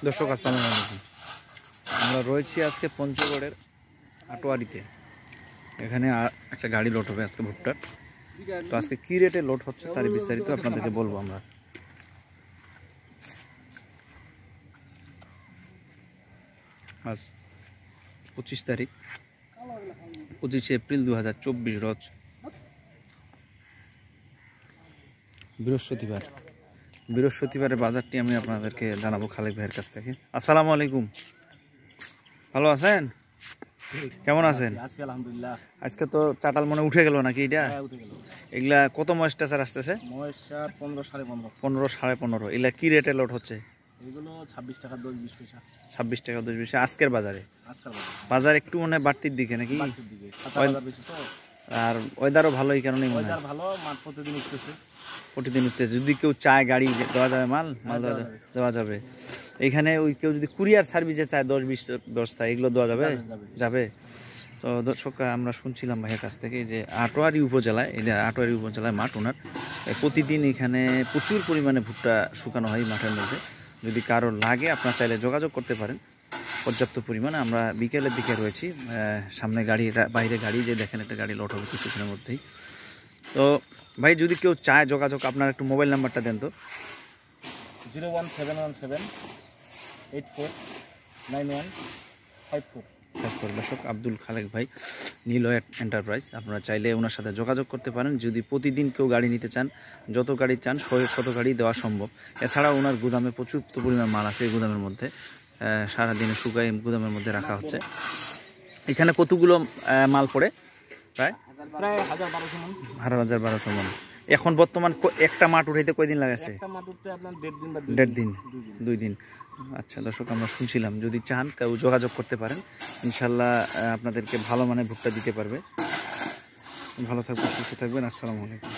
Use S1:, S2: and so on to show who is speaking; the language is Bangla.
S1: দর্শক আসসালামু আলাইকুম। আমরা রয়েছি আজকে পঞ্চগড়ের আটোয়ারিতে। এখানে একটা গাড়ি লোড হবে আজকে ভুট্টার। তো আজকে কি রেটে লোড হচ্ছে তার বিস্তারিত আপনাদেরকে বলবো আমরা। আজ 25 তারিখ 25 এপ্রিল 2024 রোজ বৃহস্পতিবারের বাজারটি আমি আপনাদেরকে জানাবো খালেক ভাইয়ের কাছ থেকে। আসসালামু আলাইকুম, ভালো আছেন? কেমন আছেন?
S2: আলহামদুলিল্লাহ।
S1: আজকে তো চাটাল মনে উঠে গেল নাকি? এটা এগুলা কত ময়েস্টার আসতেছে? 15 সাড়ে 15। এগুলা কি রেটে লোড হচ্ছে?
S2: এগুলো 26 টাকা 10-20 পয়সা।
S1: 26 টাকা 10 পয়সা আজকের বাজারে। বাজার একটু মনে বাড়তির দিকে নাকি? আর ওয়েদারও ভালো, এই কারণেই মনে হয়
S2: ভালো। মাঠ প্রতিদিন
S1: উঠতেছে। যদি কেউ চায় গাড়ি দেওয়া যাবে, মাল দেওয়া যাবে। এখানে ওই কেউ যদি কুরিয়ার সার্ভিসে চায় 10-20 বস্তা, এগুলো দেওয়া যাবে। তো দর্শক, আমরা শুনছিলাম ভাইয়ের কাছ থেকে যে আটোয়ারি উপজেলায়, এটা আটোয়ারি উপজেলায় মাঠ ওনার। প্রতিদিন এখানে প্রচুর পরিমাণে ভুট্টা শুকানো হয় মাঠের মধ্যে। যদি কারো লাগে আপনার চাইলে যোগাযোগ করতে পারেন পর্যাপ্ত পরিমাণে। আমরা বিকেলের দিকে রয়েছি, সামনে গাড়ি, বাইরে গাড়ি, যে দেখেন একটা গাড়ি লোড হবে কিছুক্ষণের মধ্যেই। তো ভাই, যদি কেউ চায় যোগাযোগ, আপনার একটু মোবাইল নাম্বারটা দেন তো।
S2: 01717849154।
S1: দর্শক, আব্দুল খালেক ভাই, নীল এন্টারপ্রাইজ। আপনারা চাইলে ওনার সাথে যোগাযোগ করতে পারেন যদি প্রতিদিন কেউ গাড়ি নিতে চান। যত গাড়ি চান শত গাড়ি দেওয়া সম্ভব। এছাড়াও ওনার গুদামে প্রচুর পরিমাণ মাল আছে। এই গুদামের মধ্যে সারাদিনে শুকাই গুদামের মধ্যে রাখা হচ্ছে। এখানে কতগুলো মাল পড়ে? প্রায় 1000-1200 মন। এখন বর্তমান একটা মাঠ উঠাইতে কয়দিন লাগাছে? 1.5 দিন 2 দিন। আচ্ছা দর্শক, আমরা শুনছিলাম যদি চান কেউ যোগাযোগ করতে পারেন, ইনশাল্লাহ আপনাদেরকে ভালো মানের ভুট্টা দিতে পারবে। ভালো থাকবেন, সুস্থ থাকবেন। আসসালামু আলাইকুম।